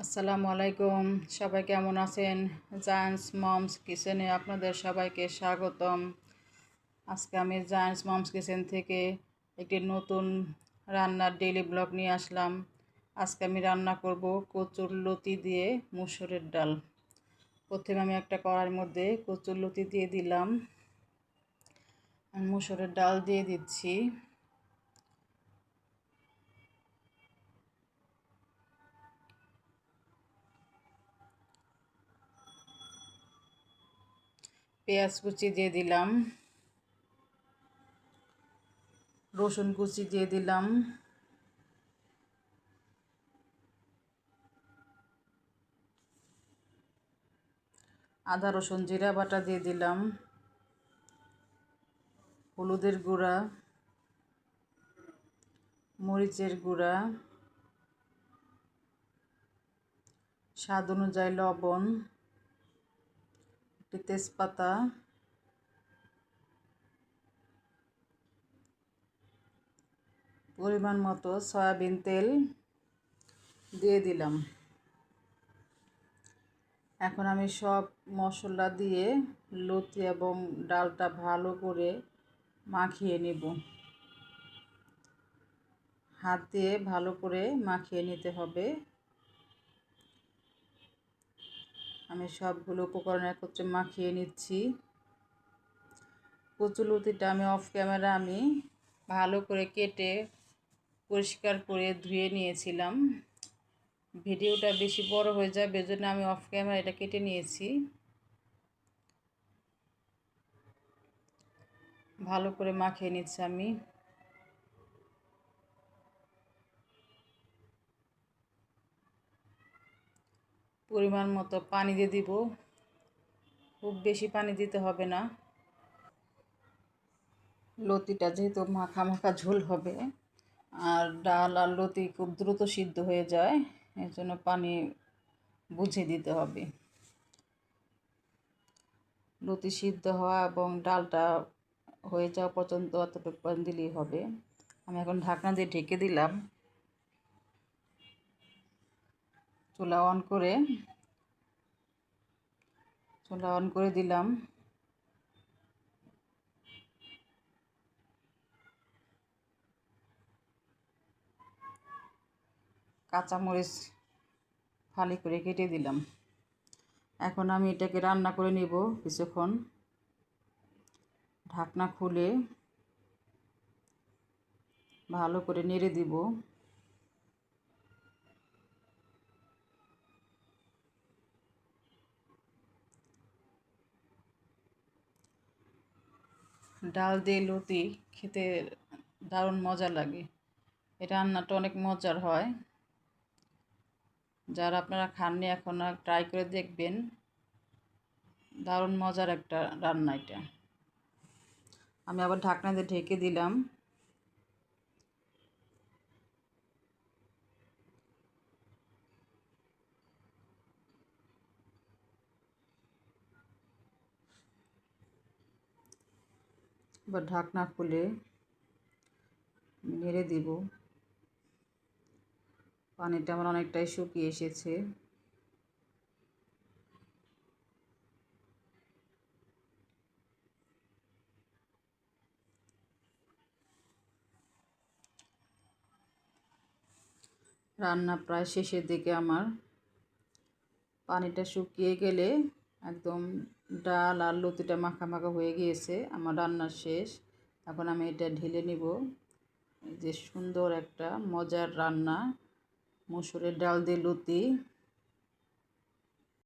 আসসালামু আলাইকুম। সবাই কেমন আছেন? জায়ান্টস মমস কিচেনে আপনাদের সবাইকে স্বাগতম। আজকে আমি জায়ান্টস মমস কিচেন থেকে একটি নতুন রান্নার ডেইলি ব্লগ নিয়ে আসলাম। আজকে আমি রান্না করব কচুরলতি দিয়ে মুসুরের ডাল। প্রথমে আমি একটা কড়াইয়ের মধ্যে কচুরলতি দিয়ে দিলাম, মুসুরের ডাল দিয়ে দিচ্ছি। পেঁয়াজ কুচি দিয়ে দিলাম, রসুন কুচি দিয়ে দিলাম, আদা রসুন জিরা বাটা দিয়ে দিলাম, হলুদের গুঁড়া, মরিচের গুঁড়া, স্বাদ অনুযায়ী লবণ, একটি তেজপাতা, পরিমাণ মতো সয়াবিন তেল দিয়ে দিলাম। এখন আমি সব মশলা দিয়ে লতি এবং ডালটা ভালো করে মাখিয়ে নেব। হাত দিয়ে ভালো করে মাখিয়ে নিতে হবে। আমি সবগুলো উপকরণ একত্রে মাখিয়ে নিচ্ছি। কচুলতিটা আমি অফ ক্যামেরা ভালো করে কেটে পরিষ্কার করে ধুয়ে নিয়েছিলাম। ভিডিওটা বেশি বড় হয়ে যায়, বেজন্য আমি অফ ক্যামেরা এটা কেটে নিয়েছি। ভালো করে মাখিয়ে নিচ্ছি আমি। পরিমাণ মতো পানি দিয়ে দিব, খুব বেশি পানি দিতে হবে না। লতিটা যেহেতু মাখা মাখা ঝোল হবে, আর ডাল আর লতি খুব দ্রুত সিদ্ধ হয়ে যায়, এর জন্য পানি বুঝে দিতে হবে। লতি সিদ্ধ হওয়া এবং ডালটা হয়ে যাওয়া পর্যন্ত অতটুকু পানি দিলেই হবে। আমি এখন ঢাকনা দিয়ে ঢেকে দিলাম। চুলা অন করে দিলাম। কাঁচামরিচ ফালি করে কেটে দিলাম। এখন আমি এটাকে রান্না করে নেব কিছুক্ষণ। ঢাকনা খুলে ভালো করে নেড়ে দিব। ডাল দিয়ে লতি খেতে দারুণ মজা লাগে। এই রান্নাটা অনেক মজার হয়। যারা আপনারা খাননি এখন ট্রাই করে দেখবেন, দারুণ মজার একটা রান্না এটা। আমি আবার ঢাকনা দিয়ে ঢেকে দিলাম। এবার ঢাকনা খুলে নেড়ে দিব। পানিটা আমার অনেকটাই শুকিয়ে এসেছে। রান্না প্রায় শেষের দিকে আমার। পানিটা শুকিয়ে গেলে একদম ডাল আর লতিটা মাখা মাখা হয়ে গিয়েছে। আমার রান্না শেষ। এখন আমি এটা ঢেলে নিব। যে সুন্দর একটা মজার রান্না, মসুরের ডাল দিয়ে লতি।